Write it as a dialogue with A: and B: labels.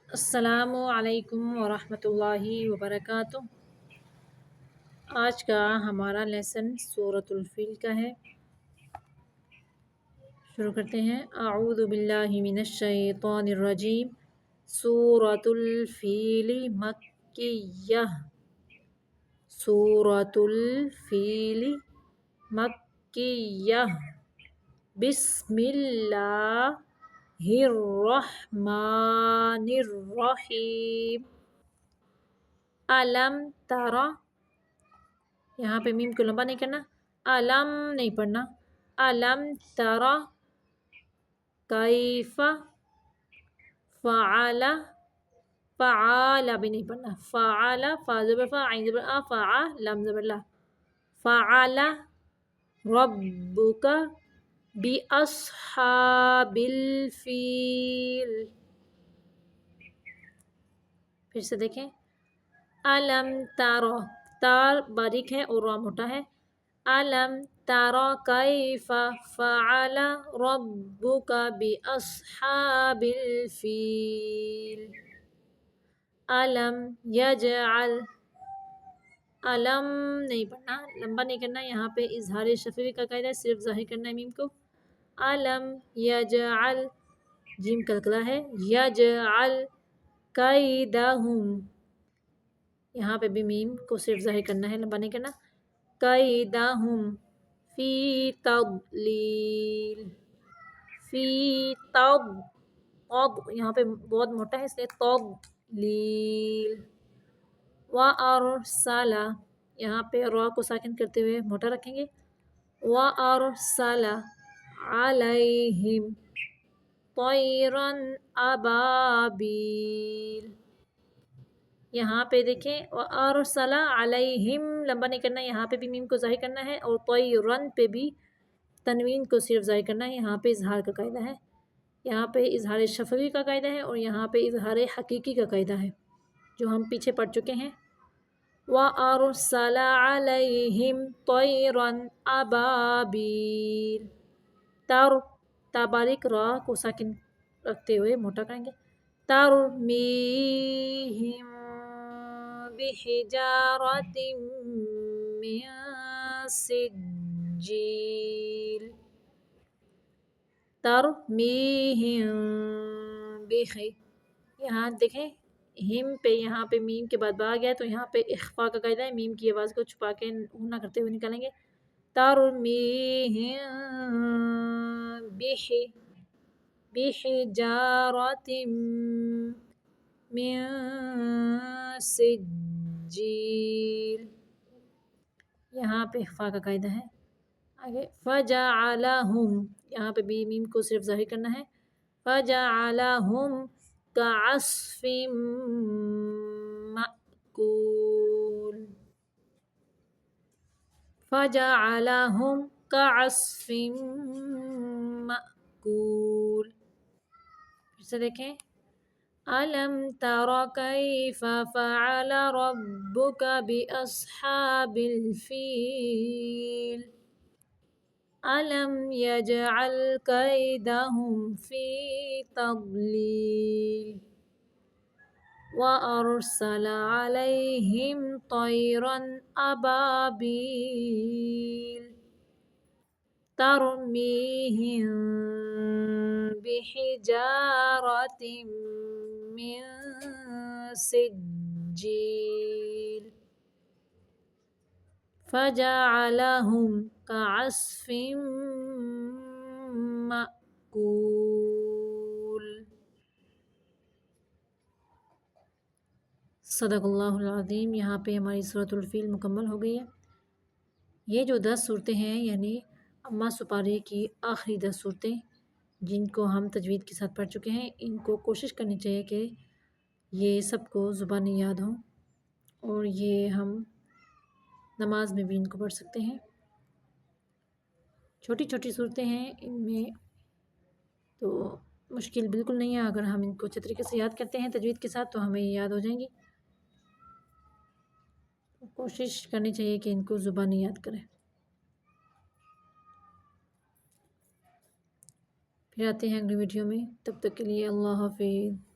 A: السلام علیکم ورحمۃ اللہ وبرکاتہ۔ آج کا ہمارا لیسن سورۃ الفیل کا ہے۔ شروع کرتے ہیں۔ اعوذ باللہ من الشیطان الرجیم۔ سورۃ الفیل مکیہ۔ سورۃ الفیل مکیہ۔ بسم اللہ الرحمن الرحیم۔ علم ترى، یہاں پہ میم کو لمبا نہیں کرنا، علم نہیں پڑھنا، علم ترى کیف فعل، فعال بھی نہیں پڑھنا، فعل فا زبر فا عین زبر آ، فعل لام زبر لا، فعل ربک بأصحاب الفیل۔ پھر سے دیکھیں، علم ترى، تار باریک ہے اور را موٹا ہے۔ علم ترى کیف فعل ربک بأصحاب الفیل۔ علم یجعل، علم نہیں پڑھنا، لمبا نہیں کرنا، یہاں پہ اظہار شفوی کا قاعدہ ہے، صرف ظاہر کرنا ہے میم کو۔ علم یجعل، جیم کلکلا ہے، یجعل کیدہم، یہاں پہ بھی میم کو صرف ظاہر کرنا ہے، لمبا نہیں کرنا، کیدہم فی تضلیل، فی یہاں پہ بہت موٹا ہے اس لیے تضلیل۔ وَأَرْسَلَ، یہاں پہ را کو ساکن کرتے ہوئے موٹا رکھیں گے، وَأَرْسَلَ عَلَيْهِمْ طَيْرًا أَبَابِيلَ۔ یہاں پہ دیکھیں، وَأَرْسَلَ عَلَيْهِمْ لمبا نہیں کرنا، یہاں پہ بھی میم کو ظاہر کرنا ہے، اور طَيْرًا پہ بھی تنوین کو صرف ظاہر کرنا ہے، یہاں پہ اظہار کا قاعدہ ہے، یہاں پہ اظہار شفوی کا قاعدہ ہے، اور یہاں پہ اظہار حقیقی کا قاعدہ ہے جو ہم پیچھے پڑھ چکے ہیں۔ وَأَرْسَلَ عَلَيْهِمْ طَيْرًا أَبَابِيلَ۔ تا باریک، را کو ساکن رکھتے ہوئے موٹا کریں گے، تَرْمِیہِم بِحِجَارَةٍ مِّن سِجِّیلٍ۔ تَرْمِیہِم یہاں دیکھیں ہم پہ، یہاں پہ میم کے بعد با آ گیا ہے، تو یہاں پہ اخفاء کا قاعدہ ہے، میم کی آواز کو چھپا کے نہ کرتے ہوئے نکالیں گے، تَرْمِیہِم بِحِجَارَةٍ مِّن سِجِّیلٍ، یہاں پہ اخفاء کا قاعدہ ہے۔ آگے فَجَعَلَہُم، یہاں پہ بھی میم کو صرف ظاہر کرنا ہے، فَجَعَلَہُم كَعَصْفٍ مَأْکُولٍ، فَجَعَلَہُم كَعَصْفٍ مَأْکُولٍ۔ پھر سے دیکھیں، أَلَمْ تَرَ كَيْفَ فَعَلَ رَبُّكَ بِأَصْحَابِ الْفِيلِ۔ أَلَمْ يَجْعَلْ كَيْدَهُمْ فِي تَضْلِيلٍ۔ وَأَرْسَلَ عَلَيْهِمْ طَيْرًا أَبَابِيلَ تَرْمِيهِم بِحِجَارَةٍ مِّن سِجِّيلٍ، فَجَعَلَهُم كَعَصْفٍ مَأْکُولٍ۔ صدق اللہ العظیم۔ یہاں پہ ہماری سورۃ الفیل مکمل ہو گئی ہے۔ یہ جو 10 صورتیں ہیں، یعنی اما سپارے کی آخری 10 صورتیں جن کو ہم تجوید کے ساتھ پڑھ چکے ہیں، ان کو کوشش کرنی چاہیے کہ یہ سب کو زبانی یاد ہوں، اور یہ ہم نماز میں بھی ان کو پڑھ سکتے ہیں۔ چھوٹی چھوٹی صورتیں ہیں، ان میں تو مشکل بالکل نہیں ہے، اگر ہم ان کو اچھے طریقے سے یاد کرتے ہیں تجوید کے ساتھ تو ہمیں یاد ہو جائیں گی۔ کوشش کرنی چاہیے کہ ان کو زبانی یاد کریں۔ پھر آتے ہیں اگلی ویڈیو میں، تب تک کے لیے اللہ حافظ۔